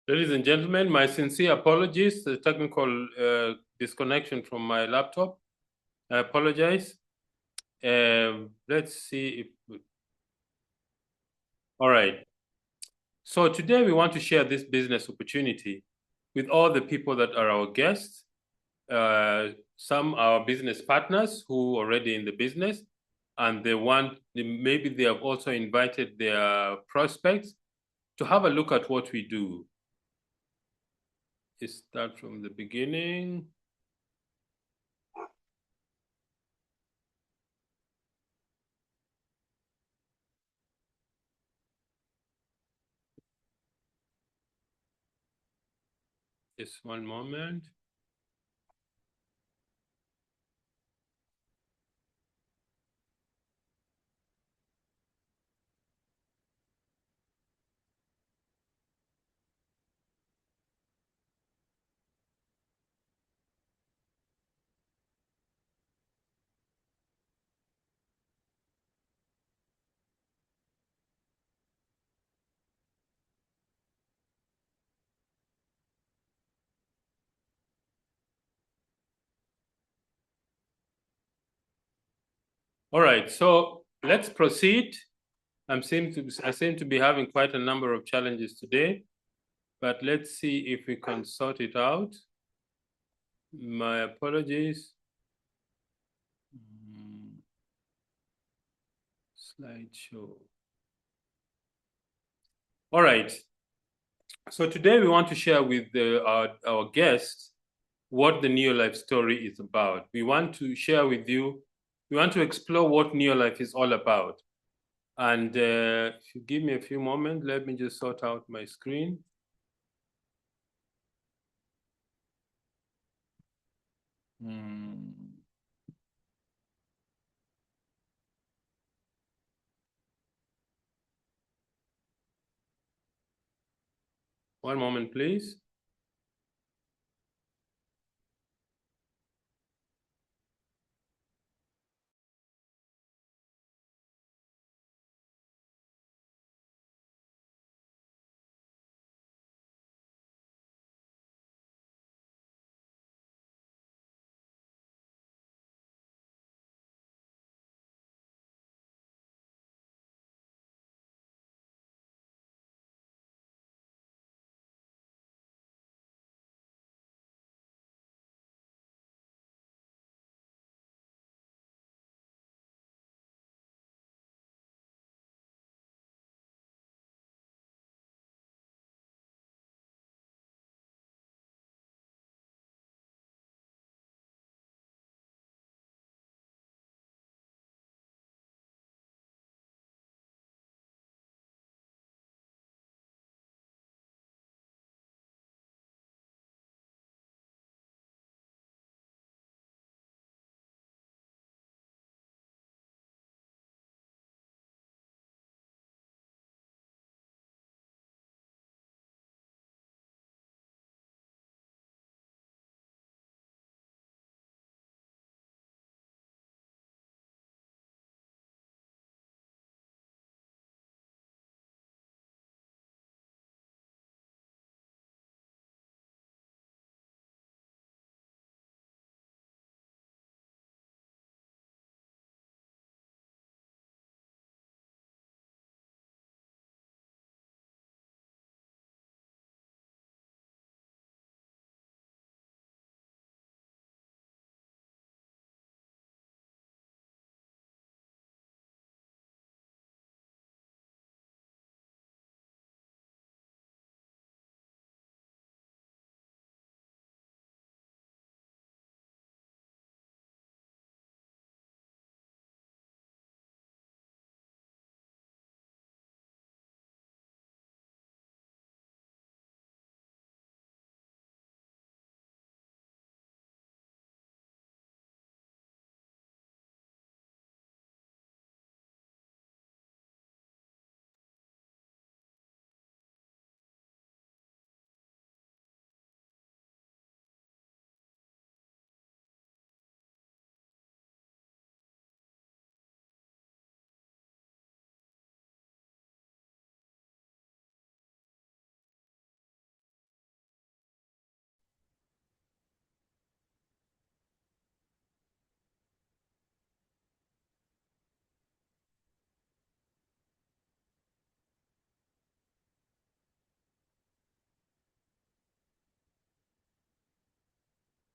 Ladies and gentlemen, my sincere apologies. The technical disconnection from my laptop. I apologize. Let's see if. All right. So today we want to share this business opportunity with all the people that are our guests. Some are business partners who are already in the business, and maybe they have also invited their prospects to have a look at what we do. Let's start from the beginning. Just one moment. All right, so let's proceed. I seem to be having quite a number of challenges today, but let's see if we can sort it out. My apologies. Slideshow. All right. So today we want to share with our guests what the Neolife story is about. We want to share with you, we want to explore what Neolife is all about. And if you give me a few moments, let me just sort out my screen. One moment, please.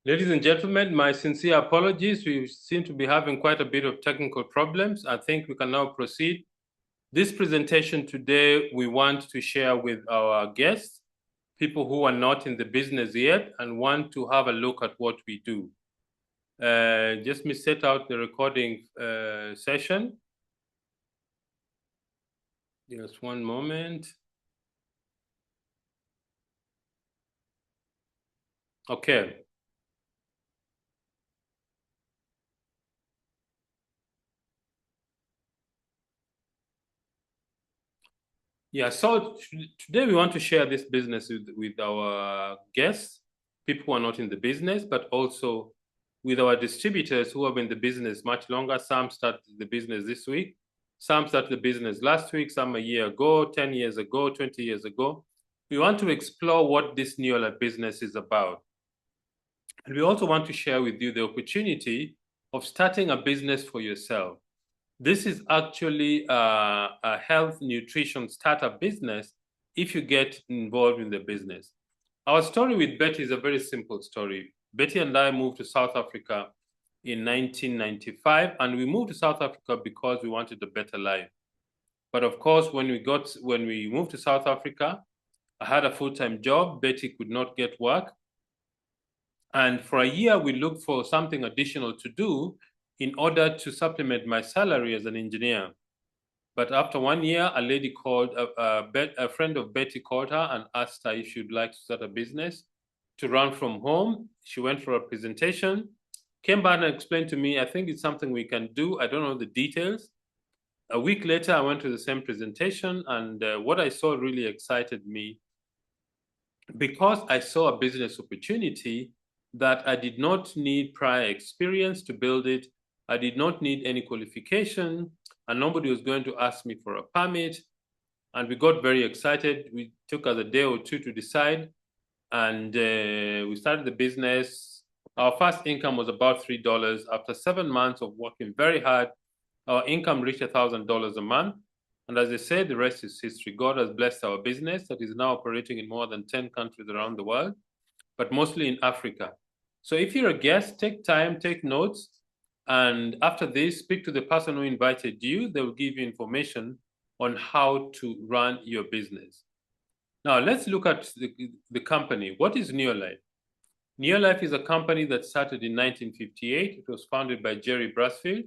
Ladies and gentlemen, my sincere apologies. We seem to be having quite a bit of technical problems. I think we can now proceed. This presentation today, we want to share with our guests, people who are not in the business yet and want to have a look at what we do. Just me set out the recording session. Just one moment. Okay. Yeah, so today we want to share this business with our guests, people who are not in the business, but also with our distributors who have been in the business much longer. Some started the business this week, some started the business last week, some a year ago, 10 years ago, 20 years ago. We want to explore what this Neolife business is about. And we also want to share with you the opportunity of starting a business for yourself. This is actually a health nutrition startup business if you get involved in the business. Our story with Betty is a very simple story. Betty and I moved to South Africa in 1995, and we moved to South Africa because we wanted a better life. But of course, when we moved to South Africa, I had a full-time job. Betty could not get work. And for a year, we looked for something additional to do in order to supplement my salary as an engineer. But after 1 year, a lady called, a friend of Betty called her and asked her if she'd like to start a business to run from home. She went for a presentation, came back and explained to me, I think it's something we can do. I don't know the details. A week later, I went to the same presentation, and what I saw really excited me because I saw a business opportunity that I did not need prior experience to build it. I did not need any qualification, and nobody was going to ask me for a permit. And we got very excited. We took us a day or two to decide, and we started the business. Our first income was about $3. After 7 months of working very hard, our income reached $1,000 a month. And as I said, the rest is history. God has blessed our business that is now operating in more than 10 countries around the world, but mostly in Africa. So if you're a guest, take time, take notes, and after this, speak to the person who invited you. They will give you information on how to run your business. Now, let's look at the company. What is Neolife? Neolife is a company that started in 1958. It was founded by Jerry Brasfield.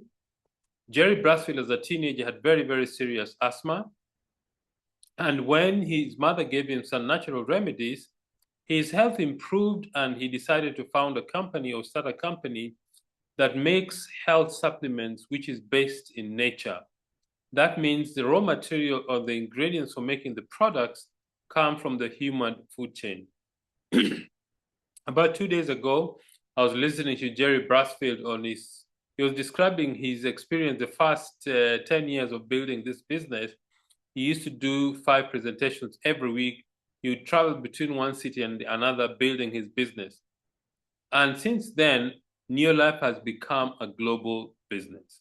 Jerry Brasfield, as a teenager, had very, very serious asthma. And when his mother gave him some natural remedies, his health improved, and he decided to found a company or start a company that makes health supplements, which is based in nature. That means the raw material or the ingredients for making the products come from the human food chain. About 2 days ago, I was listening to Jerry Brasfield he was describing his experience the first 10 years of building this business. He used to do 5 presentations every week. He would travel between one city and another building his business. And since then, Neolife has become a global business.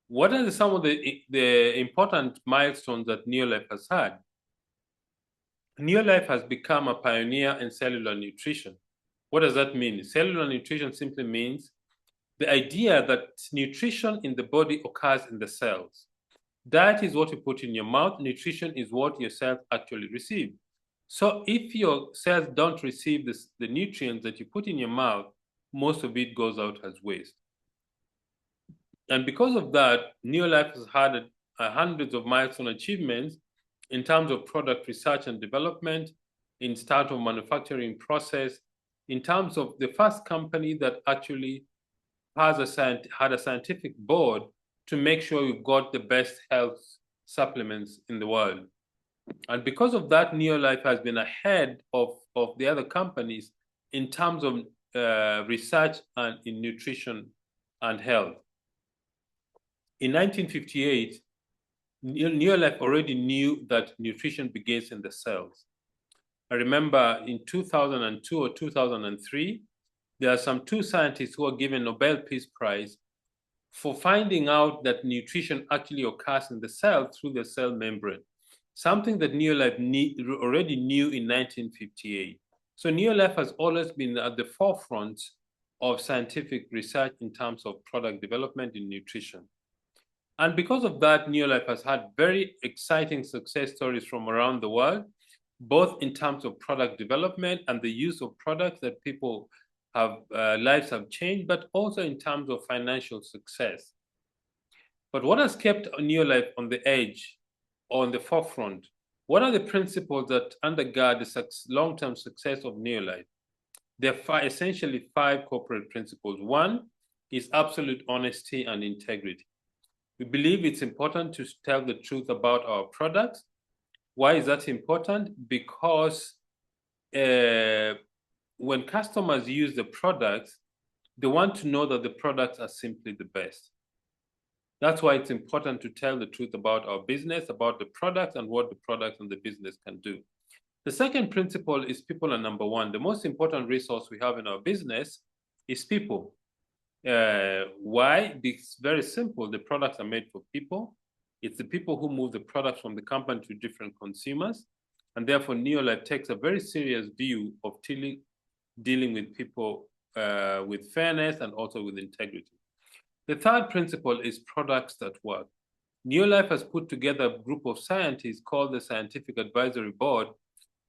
What are some of the important milestones that Neolife has had? Neolife has become a pioneer in cellular nutrition. What does that mean? Cellular nutrition simply means the idea that nutrition in the body occurs in the cells. Diet is what you put in your mouth. Nutrition is what your cells actually receive. So if your cells don't receive the nutrients that you put in your mouth, most of it goes out as waste. And because of that, Neolife has had hundreds of milestone achievements in terms of product research and development, in start of manufacturing process, in terms of the first company that actually had a scientific board to make sure we've got the best health supplements in the world. And because of that, Neolife has been ahead of the other companies in terms of research and in nutrition and health. In 1958, Neolife already knew that nutrition begins in the cells. I remember in 2002 or 2003, there are some 2 scientists who were given Nobel Peace Prize for finding out that nutrition actually occurs in the cell through the cell membrane, something that Neolife already knew in 1958. So Neolife has always been at the forefront of scientific research in terms of product development in nutrition. And because of that, Neolife has had very exciting success stories from around the world, both in terms of product development and the use of products that people have, lives have changed, but also in terms of financial success. But what has kept Neolife on the edge or on the forefront? What are the principles that undergird the long-term success of Neolife? There are essentially 5 corporate principles. One is absolute honesty and integrity. We believe it's important to tell the truth about our products. Why is that important? Because when customers use the products, they want to know that the products are simply the best. That's why it's important to tell the truth about our business, about the products, and what the products and the business can do. The second principle is people are number one. The most important resource we have in our business is people. Why? It's very simple. The products are made for people. It's the people who move the products from the company to different consumers. And therefore, Neolife takes a very serious view of dealing with people with fairness and also with integrity. The third principle is products that work. Neolife has put together a group of scientists called the Scientific Advisory Board,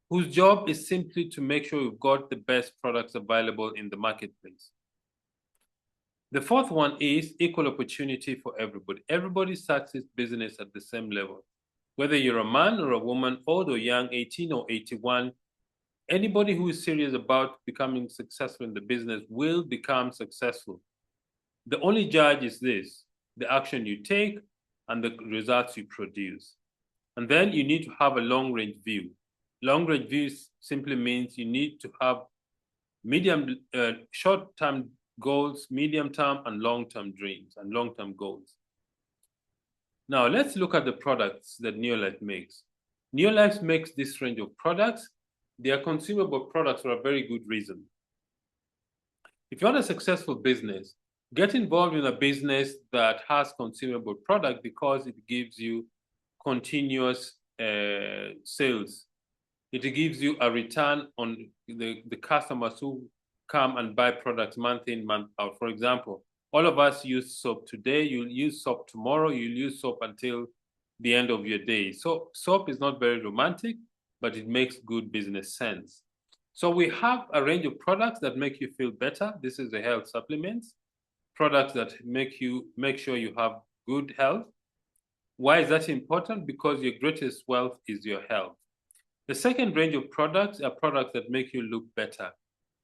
whose job is simply to make sure we've got the best products available in the marketplace. The fourth one is equal opportunity for everybody. Everybody starts this business at the same level. Whether you're a man or a woman, old or young, 18 or 81, anybody who is serious about becoming successful in the business will become successful. The only judge is this: the action you take and the results you produce. And then you need to have a long-range view. Long-range view simply means you need to have short-term goals, medium-term and long-term dreams and long-term goals. Now, let's look at the products that Neolife makes. Neolife makes this range of products. They are consumable products for a very good reason. If you want a successful business, get involved in a business that has consumable product because it gives you continuous sales. It gives you a return on the customers who come and buy products month in, month out. For example, all of us use soap today. You'll use soap tomorrow. You'll use soap until the end of your day. So soap is not very romantic, but it makes good business sense. So we have a range of products that make you feel better. This is the health supplements, products that make sure you have good health. Why is that important? Because your greatest wealth is your health. The second range of products are products that make you look better.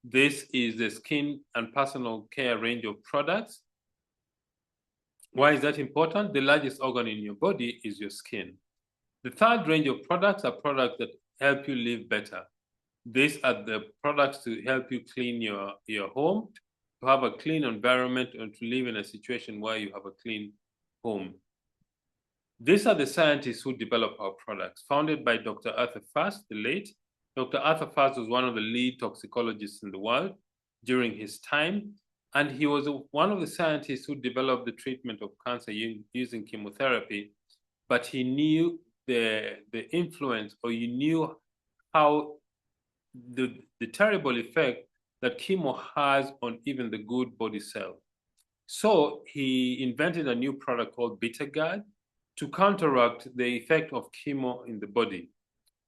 This is the skin and personal care range of products. Why is that important? The largest organ in your body is your skin. The third range of products are products that help you live better. These are the products to help you clean your home, to have a clean environment, and to live in a situation where you have a clean home. These are the scientists who develop our products, founded by Dr. Arthur Fast, the late. Dr. Arthur Fast was one of the lead toxicologists in the world during his time, and he was one of the scientists who developed the treatment of cancer using chemotherapy, but he knew the influence, or he knew how the terrible effect that chemo has on even the good body cell. So he invented a new product called BetaGuard to counteract the effect of chemo in the body.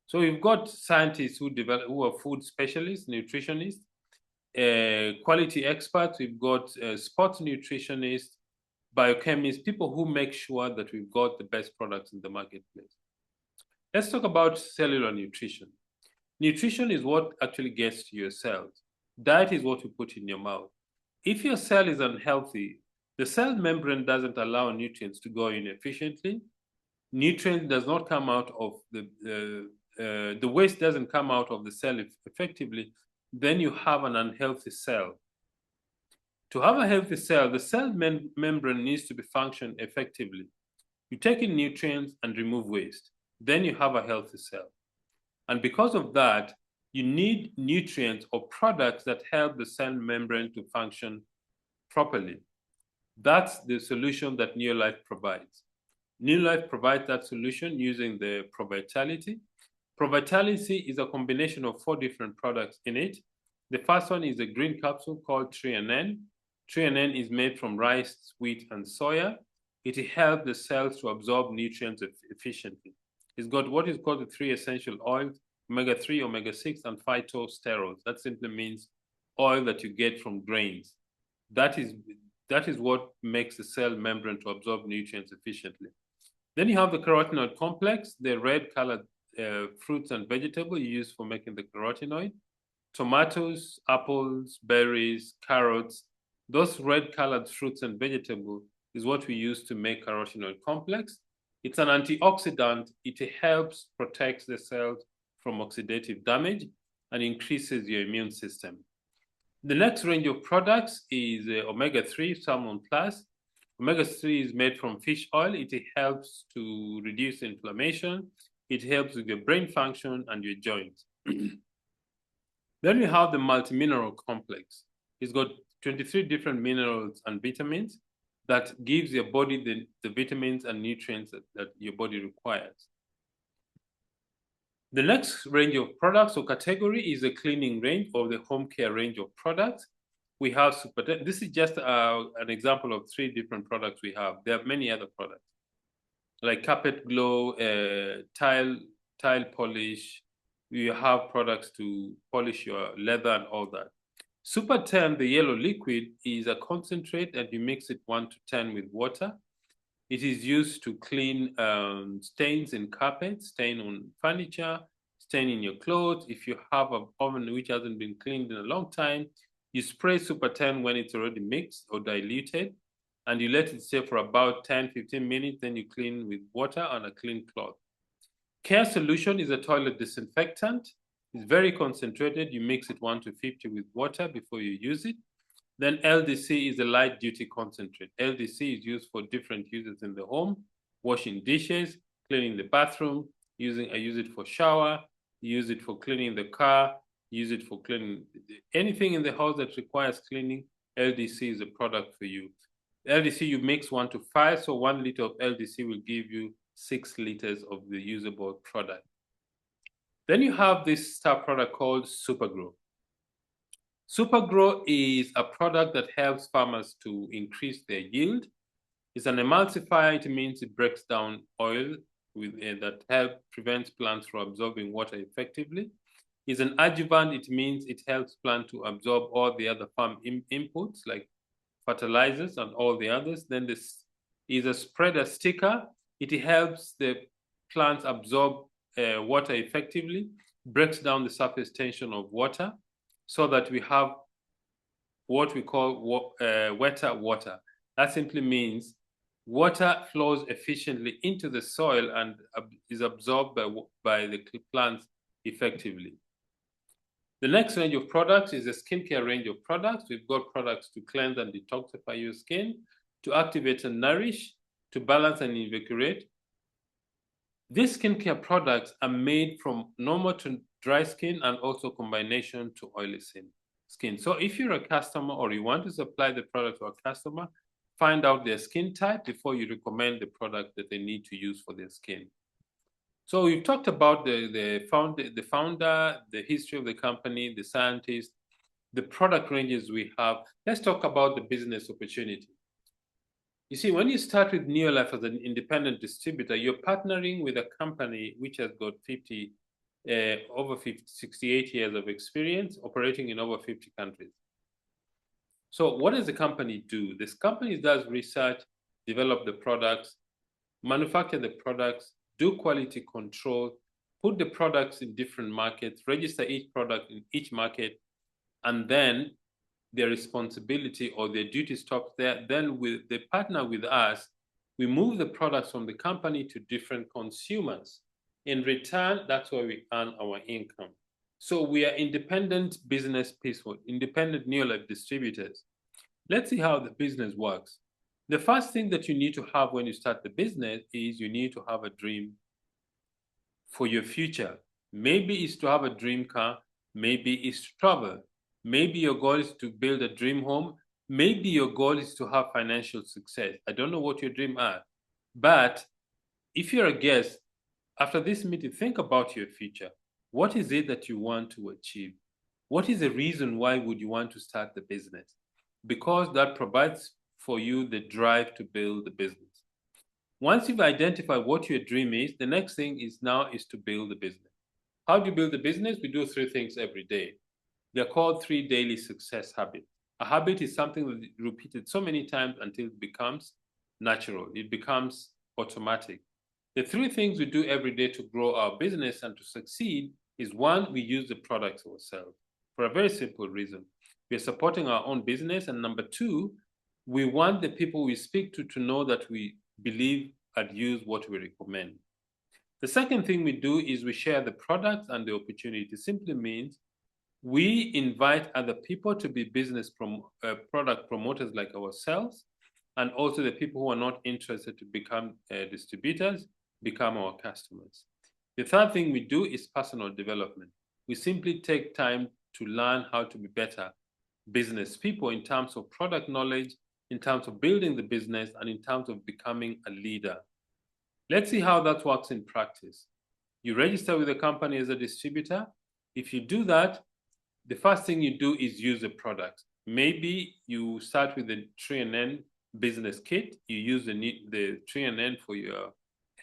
So we've got scientists who are food specialists, nutritionists, quality experts. We've got sports nutritionists, biochemists, people who make sure that we've got the best products in the marketplace. Let's talk about cellular nutrition. Nutrition is what actually gets to your cells. Diet is what you put in your mouth. If your cell is unhealthy, the cell membrane doesn't allow nutrients to go in efficiently. Nutrient does not come out of the waste doesn't come out of the cell effectively. Then you have an unhealthy cell. To have a healthy cell, the cell membrane needs to be functioned effectively. You take in nutrients and remove waste. Then you have a healthy cell. And because of that, you need nutrients or products that help the cell membrane to function properly. That's the solution that Neolife provides. Neolife provides that solution using the ProVitality. ProVitality is a combination of 4 different products in it. The first one is a green capsule called N. N is made from rice, wheat, and soya. It helps the cells to absorb nutrients efficiently. It's got what is called the 3 essential oils, omega-3, omega-6, and phytosterols. That simply means oil that you get from grains. That is what makes the cell membrane to absorb nutrients efficiently. Then you have the carotenoid complex, the red colored fruits and vegetables you use for making the carotenoid. Tomatoes, apples, berries, carrots, those red colored fruits and vegetables is what we use to make carotenoid complex. It's an antioxidant. It helps protect the cells from oxidative damage and increases your immune system. The next range of products is omega-3 salmon plus. Omega-3 is made from fish oil. It helps to reduce inflammation. It helps with your brain function and your joints. Then we have the multimineral complex. It's got 23 different minerals and vitamins that gives your body the vitamins and nutrients that your body requires. The next range of products or category is a cleaning range or the home care range of products. We have this is just an example of 3 different products we have. There are many other products like carpet glow, tile polish. You have products to polish your leather and all that. Super 10, the yellow liquid, is a concentrate and you mix it 1 to 10 with water. It is used to clean stains in carpet, stain on furniture, stain in your clothes. If you have an oven which hasn't been cleaned in a long time, you spray Super 10 when it's already mixed or diluted, and you let it stay for about 10-15 minutes, then you clean with water and a clean cloth. Care Solution is a toilet disinfectant. It's very concentrated. You mix it 1 to 50 with water before you use it. Then LDC is a light duty concentrate. LDC is used for different uses in the home, washing dishes, cleaning the bathroom, I use it for shower, use it for cleaning the car, use it for cleaning anything in the house that requires cleaning. LDC is a product for you. LDC you mix 1 to 5, so 1 liter of LDC will give you 6 liters of the usable product. Then you have this star product called Supergrow. Supergrow is a product that helps farmers to increase their yield. It's an emulsifier. It means it breaks down oil that prevents plants from absorbing water effectively. It's an adjuvant. It means it helps plants to absorb all the other farm inputs like fertilizers and all the others. Then this is a spreader sticker. It helps the plants absorb water effectively, breaks down the surface tension of water, so that we have what we call wetter water. That simply means water flows efficiently into the soil and is absorbed by the plants effectively. The next range of products is a skincare range of products. We've got products to cleanse and detoxify your skin, to activate and nourish, to balance and invigorate. These skincare products are made from normal to dry skin and also combination to oily skin. So if you're a customer or you want to supply the product to a customer, find out their skin type before you recommend the product that they need to use for their skin. So we've talked about the founder, the history of the company, the scientists, the product ranges we have. Let's talk about the business opportunity. You see, when you start with Neolife as an independent distributor, you're partnering with a company which has got 68 years of experience operating in over 50 countries. So what does the company do? This company does research, develop the products, manufacture the products, do quality control, put the products in different markets, register each product in each market, and then their responsibility or their duty stops there. Then they partner with us. We move the products from the company to different consumers. In return, that's where we earn our income. So we are independent business people, independent Neolife distributors. Let's see how the business works. The first thing that you need to have when you start the business is you need to have a dream for your future. Maybe it's to have a dream car. Maybe it's to travel. Maybe your goal is to build a dream home. Maybe your goal is to have financial success. I don't know what your dreams are. But if you're a guest, after this meeting, think about your future. What is it that you want to achieve? What is the reason why would you want to start the business? Because that provides for you the drive to build the business. Once you've identified what your dream is, the next thing is to build the business. How do you build the business? We do 3 things every day. They're called 3 daily success habits. A habit is something that is repeated so many times until it becomes natural. It becomes automatic. The 3 things we do every day to grow our business and to succeed is 1, we use the products ourselves for a very simple reason. We are supporting our own business. And number 2, we want the people we speak to know that we believe and use what we recommend. The second thing we do is we share the products and the opportunity. It simply means we invite other people to be product promoters like ourselves, and also the people who are not interested to become distributors become our customers. The third thing we do is personal development. We simply take time to learn how to be better business people in terms of product knowledge, in terms of building the business, and in terms of becoming a leader. Let's see how that works in practice. You register with the company as a distributor. If you do that, the first thing you do is use the product. Maybe you start with the 3NN business kit. You use the 3NN for your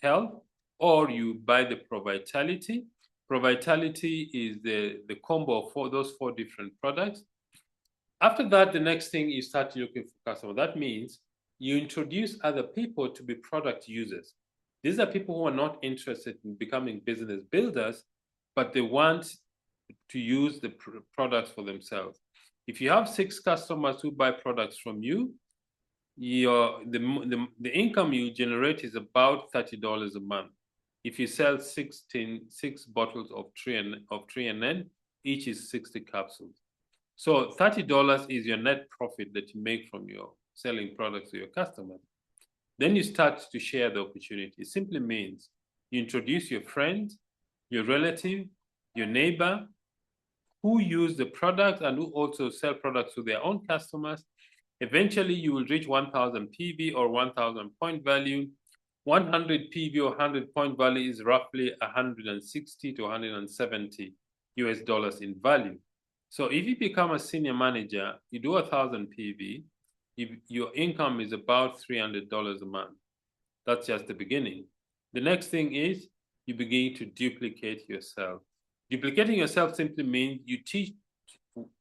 health, or you buy the ProVitality. ProVitality is the combo of those 4 different products. After that, the next thing you start looking for customers. That means you introduce other people to be product users. These are people who are not interested in becoming business builders, but they want to use the products for themselves. If you have 6 customers who buy products from you, the income you generate is about $30 a month. If you sell 6 bottles of 3NN, each is 60 capsules. So $30 is your net profit that you make from your selling products to your customers. Then you start to share the opportunity. It simply means you introduce your friend, your relative, your neighbor, who use the product and who also sell products to their own customers. Eventually, you will reach 1,000 PV or 1,000 point value. 100 PV or 100 point value is roughly 160 to 170 US dollars in value. So if you become a senior manager, you do 1,000 PV, your income is about $300 a month. That's just the beginning. The next thing is you begin to duplicate yourself. Duplicating yourself simply means you teach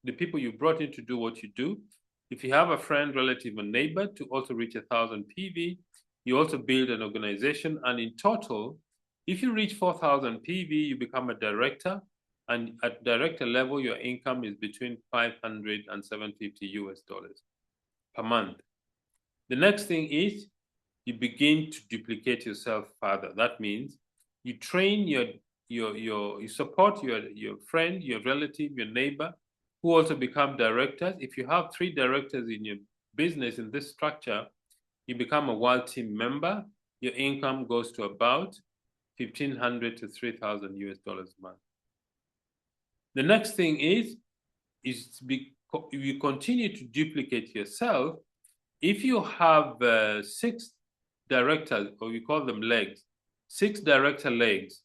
the people you brought in to do what you do. If you have a friend, relative, or neighbor to also reach 1,000 PV, you also build an organization. And in total, if you reach 4,000 PV, you become a director. And at director level, your income is between 500 and 750 US dollars per month. The next thing is you begin to duplicate yourself further. That means you train you support your friend, your relative, your neighbor, who also become directors. If you have 3 directors in your business in this structure, you become a world team member. Your income goes to about 1,500 to 3,000 US dollars a month. The next thing is you continue to duplicate yourself. If you have 6 directors, or we call them legs, 6 director legs,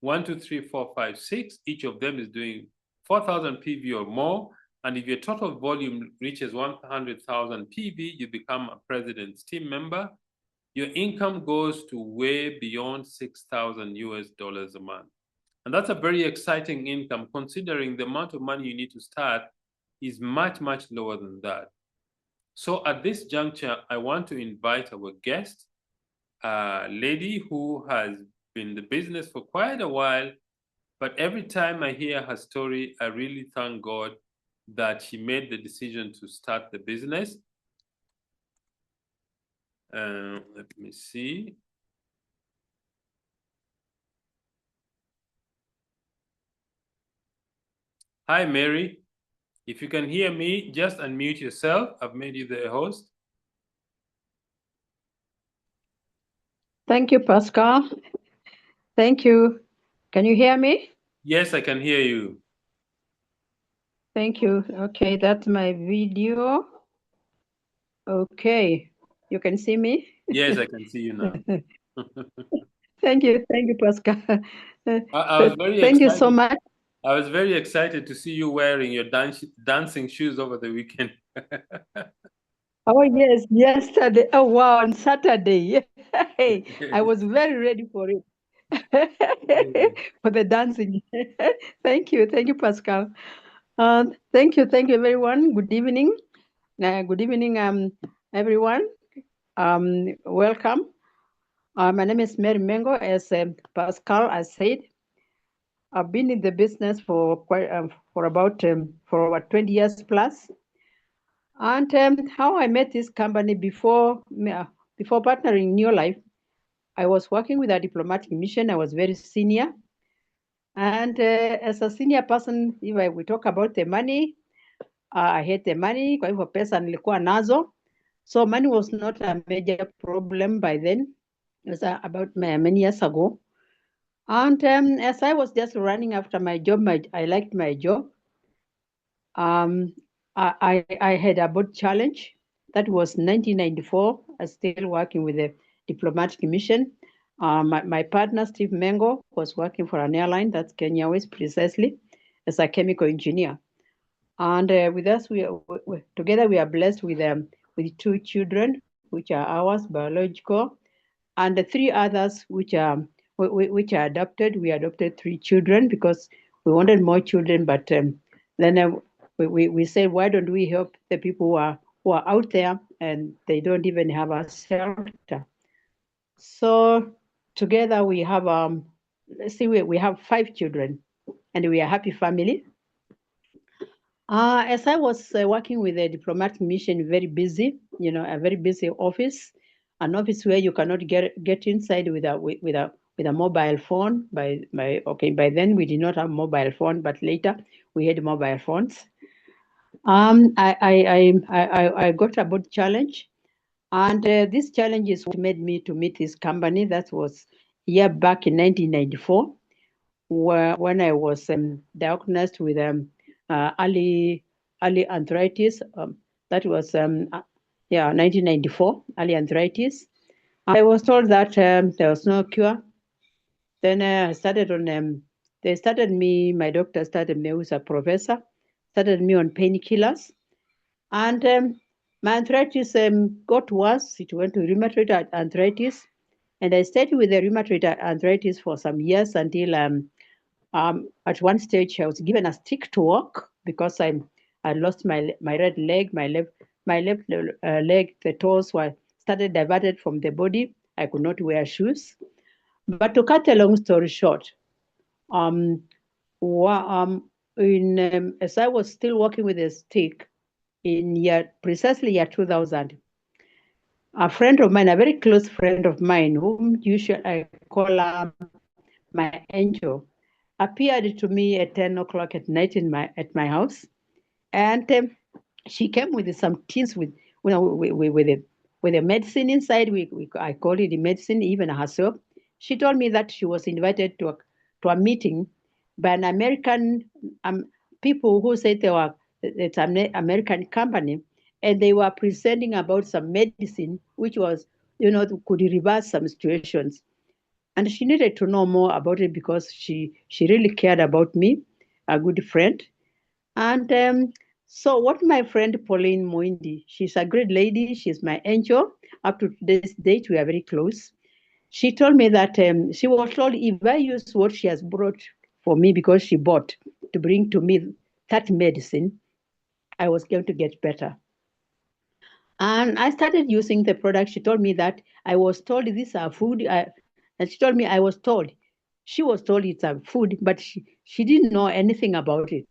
1, 2, 3, 4, 5, 6, each of them is doing 4,000 PV or more. And if your total volume reaches 100,000 PV, you become a president's team member. Your income goes to way beyond 6,000 US dollars a month. And that's a very exciting income, considering the amount of money you need to start is much, much lower than that. So at this juncture, I want to invite our guest, a lady who has been in the business for quite a while, but every time I hear her story, I really thank God that she made the decision to start the business. Let me see. Hi, Mary. If you can hear me, just unmute yourself. I've made you the host. Thank you, Pascal. Thank you. Can you hear me? Yes, I can hear you. Thank you. Okay, that's my video. Okay, you can see me? Yes, I can see you now. Thank you, Pascal. I was very Thank excited. you so much. I was very excited to see you wearing your dancing shoes over the weekend. Oh, yes, yesterday. Oh, wow, on Saturday. Hey, I was very ready for it. For the dancing. Thank you, Pascal. Thank you, everyone. Good evening. Good evening, everyone. Welcome. My name is Mary Mengo. As Pascal has said, I've been in the business for for about 20 years plus. And how I met this company before partnering Neolife, I was working with a diplomatic mission. I was very senior. And as a senior person, if we talk about the money, I had the money, kwa hivyo pesa nilikuwa nazo. So money was not a major problem by then. It was about many years ago. And as I was just running after my job, I liked my job. I had a boat challenge. That was 1994. I was still working with the diplomatic mission. My partner, Steve Mengo, was working for an airline, that's Kenya Airways, precisely, as a chemical engineer. And with us, together we are blessed with two children, which are ours, biological, and the three others, which are adopted. We adopted three children because we wanted more children, but then we said, why don't we help the people who are out there and they don't even have a shelter? So together we have let's see, we have five children, and we are a happy family. As I was working with a diplomatic mission, very busy, a very busy office, an office where you cannot get inside with a mobile phone. By then we did not have mobile phone, but later we had mobile phones. I got a board challenge, and this challenge is what made me to meet this company. That was year back in 1994, when I was diagnosed with early arthritis. That was 1994, early arthritis. I was told that there was no cure. Then I started on. My doctor started me with a professor, started me on painkillers, and my arthritis got worse. It went to rheumatoid arthritis, and I stayed with the rheumatoid arthritis for some years until at one stage I was given a stick to walk because I lost my right leg, my left leg, the toes were started diverted from the body. I could not wear shoes. But to cut a long story short, um, as I was still working with a stick in precisely year 2000, a friend of mine, a very close friend of mine, whom usually I call my angel, appeared to me at 10 o'clock at night at my house, and she came with some tins with a medicine inside. I call it the medicine, even herself. She told me that she was invited to a meeting by an American people who said it's an American company, and they were presenting about some medicine which was, could reverse some situations. And she needed to know more about it because she really cared about me, a good friend. And so what my friend Pauline Moindi, she's a great lady, she's my angel. Up to this date, we are very close. She told me that she was told if I use what she has brought for me, because she bought to bring to me that medicine, I was going to get better. And I started using the product. She told me that I was told these are food. And she told me I was told. She was told it's a food, but she didn't know anything about it.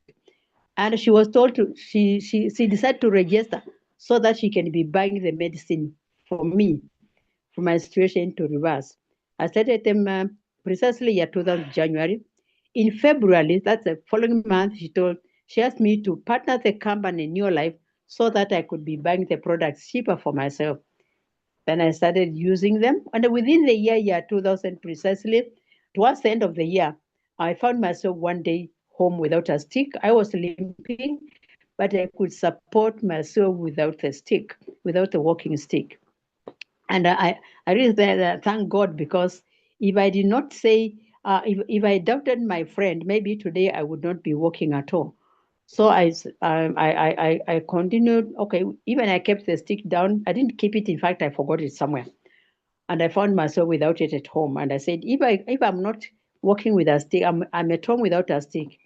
And she was told she decided to register so that she can be buying the medicine for me, for my situation to reverse. I started them precisely year 2000 January. In February, that's the following month, she asked me to partner the company Neolife so that I could be buying the products cheaper for myself. Then I started using them, and within the year 2000 precisely, towards the end of the year, I found myself one day home without a stick. I was limping, but I could support myself without the stick, without the walking stick. And I really thank God, because if I did not say if I doubted my friend, maybe today I would not be working at all. So I continued. Okay, even I kept the stick down. I didn't keep it. In fact, I forgot it somewhere, and I found myself without it at home. And I said, if I'm not working with a stick, I'm at home without a stick.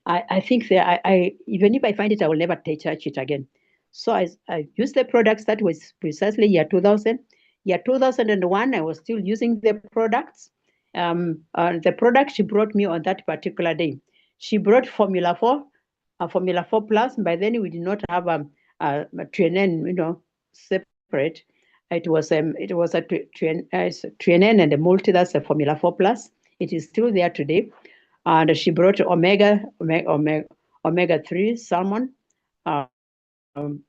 I think that I even if I find it, I will never touch it again. So I used the products. That was precisely year 2000. Year 2001, I was still using the products. The product she brought me on that particular day, she brought Formula 4, a Formula 4 Plus. By then, we did not have a TNN, separate. It was a TNN and a multi. That's a Formula 4 Plus. It is still there today, and she brought omega 3 salmon. And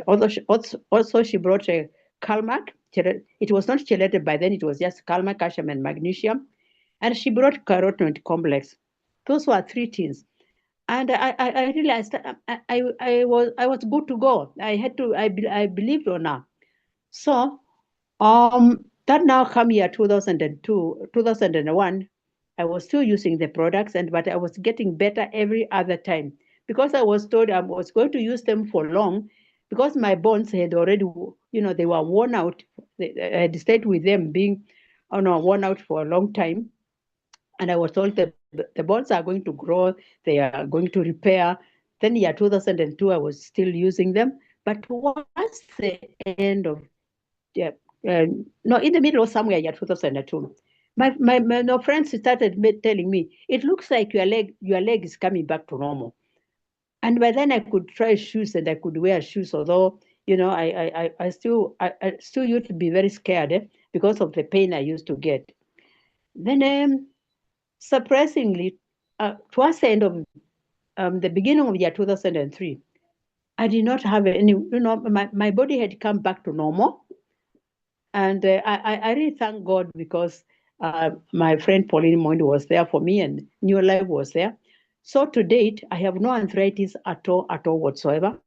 also she brought a Calmac. It was not chelated by then, it was just Calmac, calcium, and magnesium. And she brought carotenoid complex. Those were three things. And I realized I was good to go. I believed on her. So that now come year 2002, 2001, I was still using the products, but I was getting better every other time because I was told I was going to use them for long because my bones had already, they were worn out. I had stayed with them being, worn out for a long time. And I was told the bones are going to grow, they are going to repair. Then year 2002, I was still using them. But towards the end of yeah, no, in the middle of somewhere, year 2002. My friends started telling me, it looks like your leg is coming back to normal. And by then I could try shoes and I could wear shoes, although, I still used to be very scared because of the pain I used to get. Then, surprisingly, towards the end of the beginning of year 2003, I did not have any, my body had come back to normal. And I really thank God because my friend Pauline Mondi was there for me and Neolife was there. So to date, I have no arthritis at all whatsoever.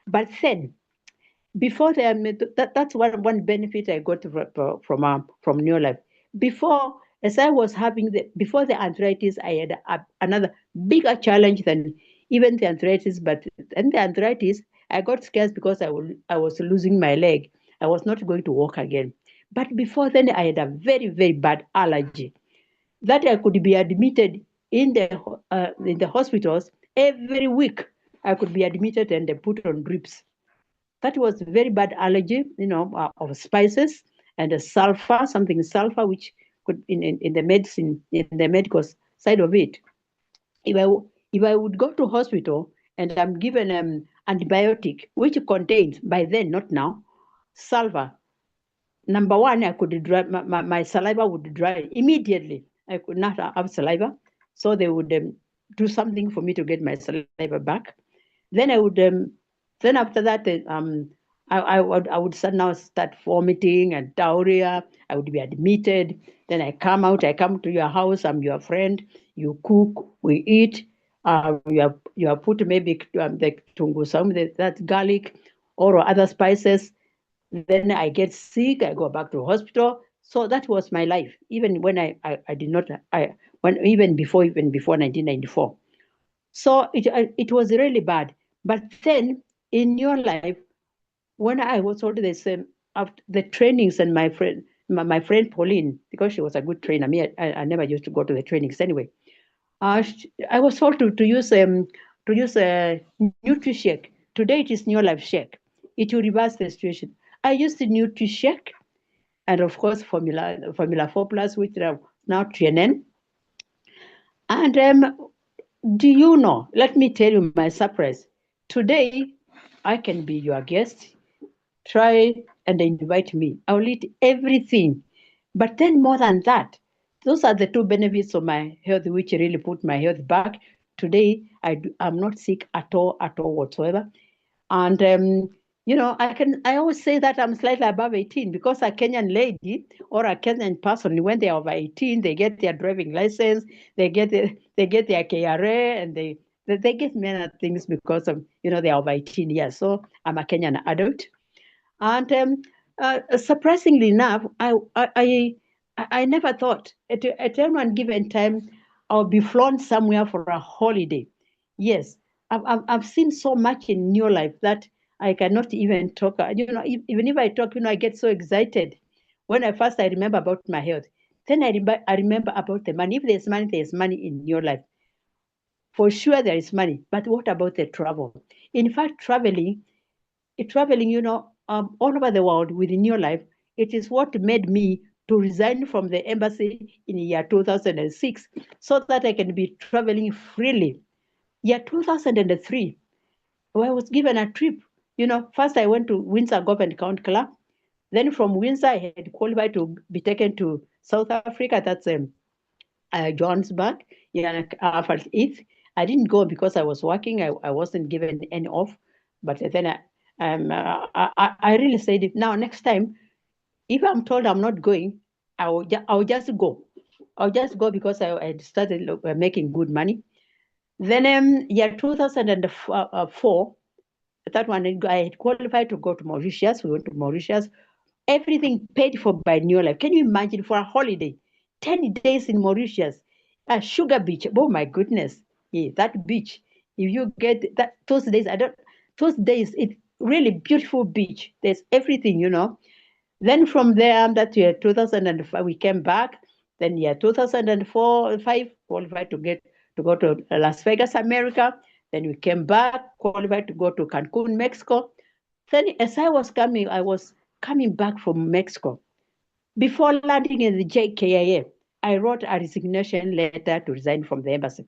But then, before that's one benefit I got from Neolife. Before, as I was having before the arthritis, I had another bigger challenge than even the arthritis. But then the arthritis, I got scared because I was losing my leg. I was not going to walk again. But before then, I had a very, very bad allergy that I could be admitted in the hospitals every week. I could be admitted and they put on drips. That was very bad allergy, of spices and sulfur, something sulfur, which could in the medicine, in the medical side of it. If I if I would go to hospital and I'm given antibiotic, which contains by then, not now, sulfur. Number one, I could dry my saliva would dry immediately. I could not have saliva, so they would do something for me to get my saliva back. Then I would then after that I would now start vomiting and diarrhea. I would be admitted. Then I come out. I come to your house. I'm your friend. You cook. We eat. You have put maybe the tungusam, that garlic, or other spices. Then I get sick. I go back to hospital. So that was my life. Even when I did not even before 1994. So it was really bad. But then in your life, when I was told the same after the trainings and my friend Pauline, because she was a good trainer. Me, I never used to go to the trainings anyway. I was told to use a NutriShake. Today it is Neolife Shake. It will reverse the situation. I used the NutriShake and of course Formula 4 Plus, which are now TNN. And do you know? Let me tell you my surprise. Today, I can be your guest. Try and invite me. I will eat everything. But then, more than that, those are the two benefits of my health, which really put my health back. Today, I'm not sick at all whatsoever. And I always say that I'm slightly above 18 because a Kenyan lady or a Kenyan person, when they're over 18, they get their driving license, they get their KRA, and they get many things because of they're over 18 years. So I'm a Kenyan adult. And surprisingly enough, I never thought at any given time I'll be flown somewhere for a holiday. Yes, I've seen so much in Neolife that I cannot even talk. Even if I talk, I get so excited. When I remember about my health. Then I remember about the money. If there's money in your life. For sure there is money. But what about the travel? In fact, traveling, all over the world within your life, it is what made me to resign from the embassy in the year 2006 so that I can be traveling freely. Year 2003, I was given a trip. First I went to Windsor Golf and Count Club. Then from Windsor, I had qualified to be taken to South Africa. That's Johannesburg, yeah, for it. I didn't go because I was working. I wasn't given any off. But then I really said, now next time, if I'm told I'm not going, I'll just go. I'll just go because I had started making good money. Then year 2004, that one I had qualified to go to Mauritius. We went to Mauritius. Everything paid for by Neolife. Can you imagine for a holiday? 10 days in Mauritius, a sugar beach. Oh my goodness. Yeah, that beach. If you get that those days, it's really beautiful beach. There's everything. Then from there, that year 2005, we came back. Then year 2004, 5, qualified to go to Las Vegas, America. Then we came back, qualified to go to Cancun, Mexico. Then as I was coming back from Mexico. Before landing in the JKIA, I wrote a resignation letter to resign from the embassy.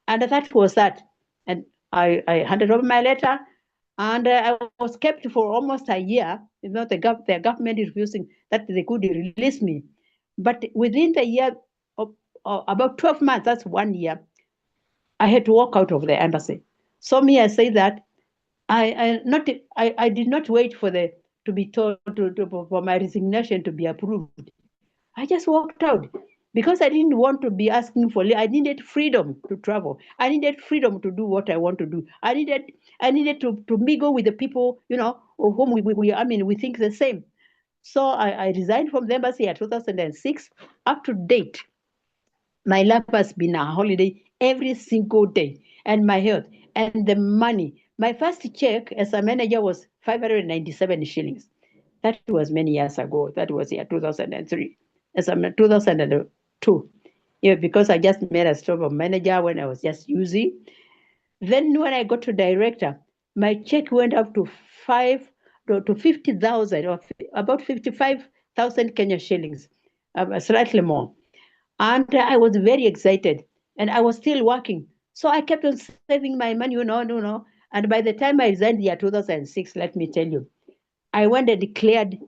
And that was that. And I handed over my letter, and I was kept for almost a year. The government is refusing that they could release me. But within the year, of about 12 months, that's 1 year, I had to walk out of the embassy. So me, I say that I did not wait to be told for my resignation to be approved. I just walked out because I didn't want to be asking for. I needed freedom to travel. I needed freedom to do what I want to do. I needed to mingle with the people, of whom we think the same. So I resigned from the embassy in 2006. Up to date, my life has been a holiday every single day, and my health and the money. My first check as a manager was 597 shillings. That was many years ago. That was 2003. As I'm 2002. Yeah, because I just made a stop of manager when I was just using. Then when I got to director, my check went up to 50,000 or about 55,000 Kenya shillings, slightly more. And I was very excited, and I was still working. So I kept on saving my money, And by the time I resigned year 2006, let me tell you, I went and declared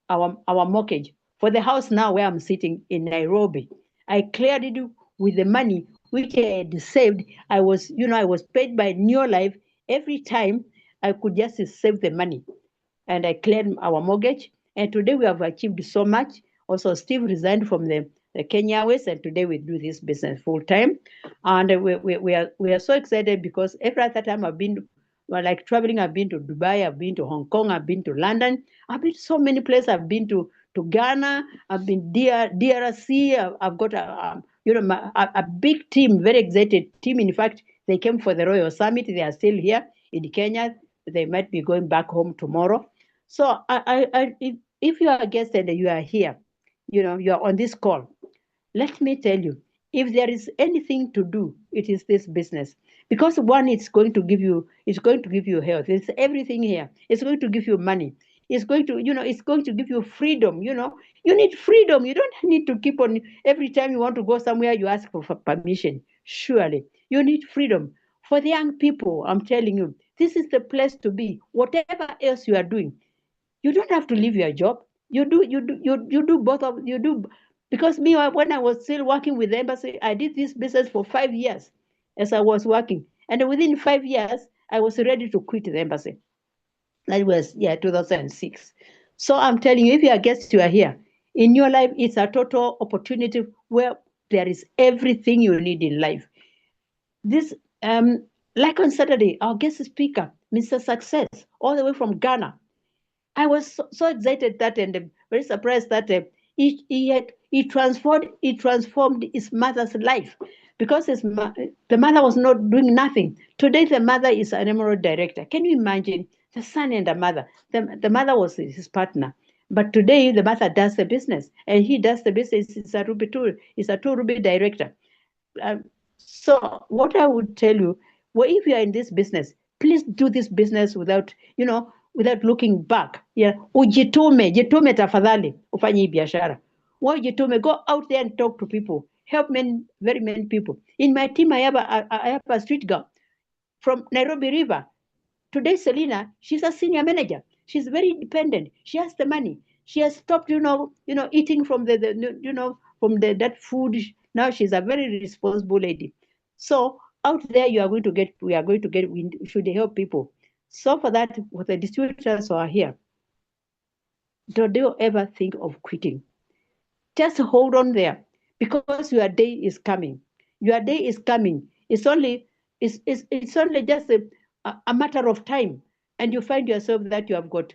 our mortgage for the house now where I'm sitting in Nairobi. I cleared it with the money which I had saved. I was paid by Neolife every time. I could just save the money, and I cleared our mortgage. And today we have achieved so much. Also, Steve resigned from the Kenya Airways, and today we do this business full time. And we are so excited because every other time I've been, well, like traveling, I've been to Dubai, I've been to Hong Kong, I've been to London, I've been to so many places. I've been to Ghana, I've been DRC. I've got a big team, very excited team. In fact, they came for the Royal Summit. They are still here in Kenya. They might be going back home tomorrow. So if you are a guest and you are here, you are on this call, let me tell you, if there is anything to do, it is this business. Because one, it's going to give you health. It's everything here. It's going to give you money. It's going to give you freedom. You need freedom. You don't need to keep on every time you want to go somewhere, you ask for permission. Surely. You need freedom. For the young people, I'm telling you, this is the place to be. Whatever else you are doing, you don't have to leave your job. You do both of you do because me, when I was still working with the embassy, I did this business for 5 years as I was working, and within 5 years I was ready to quit the embassy. That was 2006. So I'm telling you, if you are guests, you are here in your life, it's a total opportunity where there is everything you need in life. This like on Saturday, our guest speaker, Mr. Success, all the way from Ghana. I was so excited that and very surprised that He transformed his mother's life because the mother was not doing nothing. Today, the mother is an emerald director. Can you imagine the son and the mother? The mother was his partner. But today, the mother does the business, and he does the business. He's a two Ruby director. So what I would tell you, well, if you are in this business, please do this business without looking back. Yeah, jitume tafadhali ufanye hii biashara. Jitume, go out there and talk to people. Help very many people. In my team, I have a street girl from Nairobi River. Today, Selena, she's a senior manager. She's very independent. She has the money. She has stopped, eating from that food. Now she's a very responsible lady. So out there, we should help people. So for that, with the distributors who are here, don't ever think of quitting. Just hold on there because your day is coming. Your day is coming. It's only just a matter of time, and you find yourself that you have got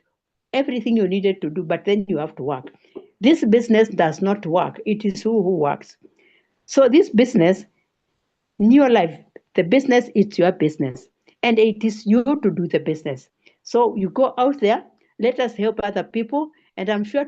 everything you needed to do, but then you have to work. This business does not work. It is who works. So this business, Neolife, the business is your business, and it is you to do the business. So you go out there, let us help other people, and I'm sure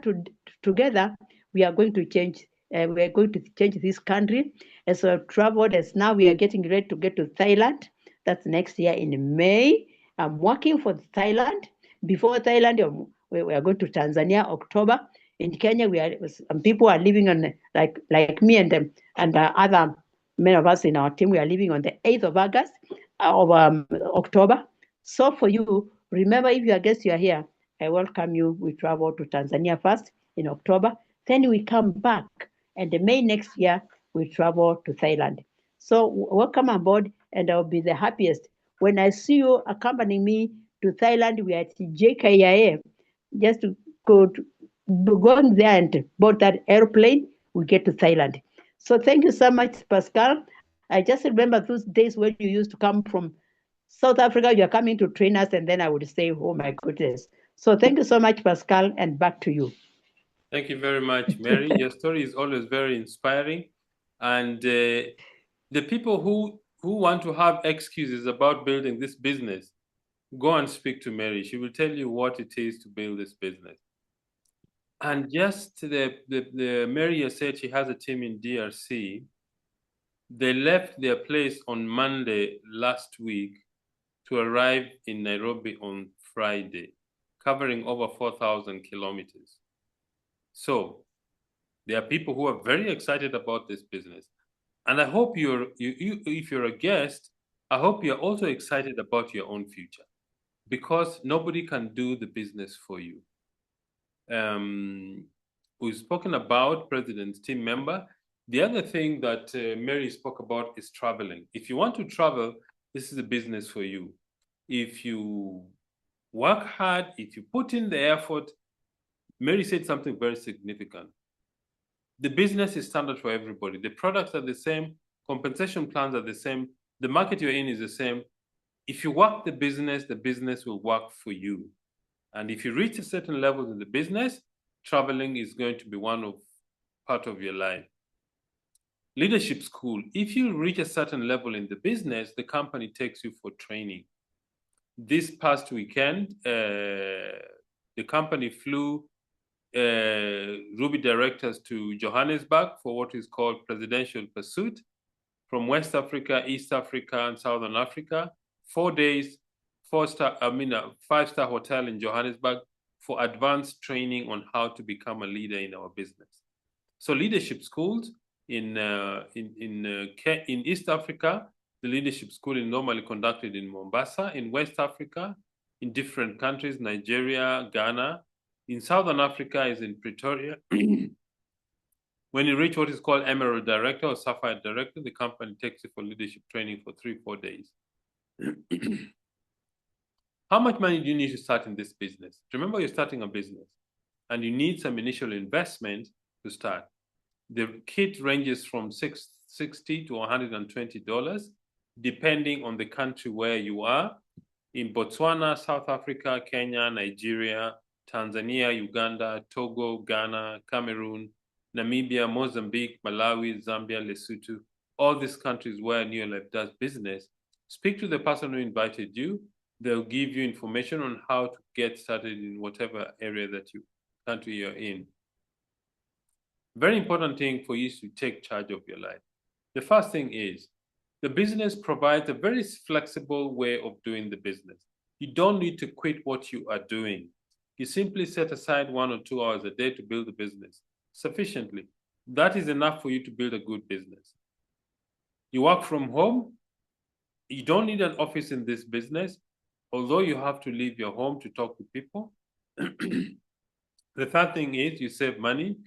together we are going to change. We are going to change this country. As I've traveled, as now we are getting ready to get to Thailand. That's next year in May. I'm working for Thailand. Before Thailand, we are going to Tanzania October. In Kenya, some people are living on like me and other many of us in our team. We are leaving on the 8th of August of October. So for you, remember, if you are guests, you are here, I welcome you. We travel to Tanzania first in October. Then we come back. And the May next year, we travel to Thailand. So welcome aboard, and I'll be the happiest. When I see you accompanying me to Thailand, we are at JKIA, just to going there and board that airplane, we get to Thailand. So thank you so much, Pascal. I just remember those days when you used to come from South Africa, you're coming to train us, and then I would say, oh my goodness. So thank you so much, Pascal, and back to you. Thank you very much, Mary. Your story is always very inspiring. And the people who want to have excuses about building this business, go and speak to Mary. She will tell you what it is to build this business. And just the Mary said she has a team in DRC. They left their place on Monday last week to arrive in Nairobi on Friday, covering over 4,000 kilometers. So there are people who are very excited about this business. And I hope if you're a guest, I hope you're also excited about your own future, because nobody can do the business for you. We've spoken about President's team member. The other thing that Mary spoke about is traveling. If you want to travel, this is a business for you. If you work hard, if you put in the effort, Mary said something very significant. The business is standard for everybody. The products are the same. Compensation plans are the same. The market you're in is the same. If you work the business will work for you. And if you reach a certain level in the business, traveling is going to be part of your life. Leadership school. If you reach a certain level in the business, the company takes you for training. This past weekend, the company flew Ruby directors to Johannesburg for what is called Presidential Pursuit from West Africa, East Africa, and Southern Africa. 4 days, 5-star hotel in Johannesburg for advanced training on how to become a leader in our business. So leadership schools in East Africa, the leadership school is normally conducted in Mombasa. In West Africa, in different countries, Nigeria, Ghana. In Southern Africa is in Pretoria. When you reach what is called Emerald Director or Sapphire Director, the company takes you for leadership training for 3-4 days. How much money do you need to start in this business? Remember, you're starting a business and you need some initial investment to start. The kit ranges from $60 to $120, depending on the country where you are. In Botswana, South Africa, Kenya, Nigeria, Tanzania, Uganda, Togo, Ghana, Cameroon, Namibia, Mozambique, Malawi, Zambia, Lesotho, all these countries where Neolife does business, speak to the person who invited you. They'll give you information on how to get started in whatever area country you're in. Very important thing for you to take charge of your life. The first thing is, the business provides a very flexible way of doing the business. You don't need to quit what you are doing. You simply set aside 1 or 2 hours a day to build the business sufficiently. That is enough for you to build a good business. You work from home. You don't need an office in this business, although you have to leave your home to talk to people. The third thing is you save money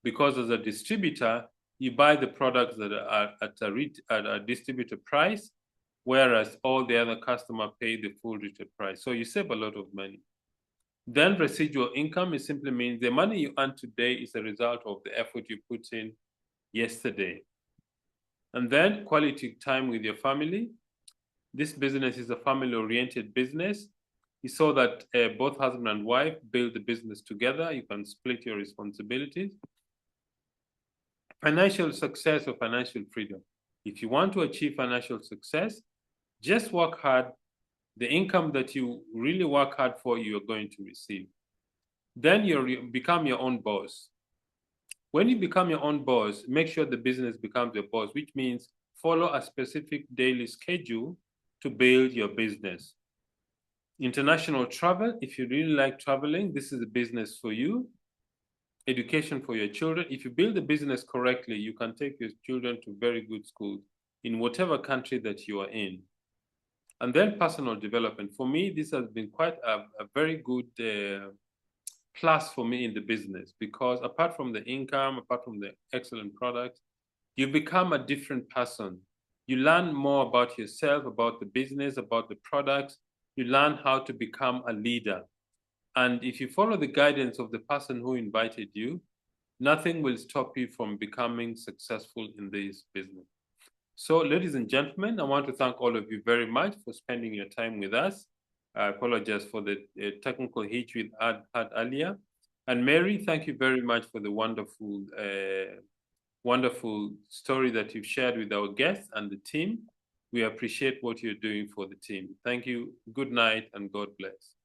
because as a distributor, you buy the products that are at a distributor price, whereas all the other customers pay the full retail price. So you save a lot of money. Then residual income, it simply means the money you earn today is a result of the effort you put in yesterday. And then quality time with your family. This business is a family-oriented business. You saw that both husband and wife build the business together. You can split your responsibilities. Financial success or financial freedom. If you want to achieve financial success, just work hard. The income that you really work hard for, you're going to receive. Then you become your own boss. When you become your own boss, make sure the business becomes your boss, which means follow a specific daily schedule to build your business. International travel, if you really like traveling, this is a business for you. Education for your children. If you build the business correctly, you can take your children to very good schools in whatever country that you are in. And then personal development. For me, this has been quite a very good plus for me in the business, because apart from the income, apart from the excellent product, you become a different person. You learn more about yourself, about the business, about the products. You learn how to become a leader. And if you follow the guidance of the person who invited you, nothing will stop you from becoming successful in this business. So, ladies and gentlemen, I want to thank all of you very much for spending your time with us. I apologize for the technical hitch we had earlier. And Mary, thank you very much for the wonderful story that you've shared with our guests and the team. We appreciate what you're doing for the team. Thank you. Good night and God bless.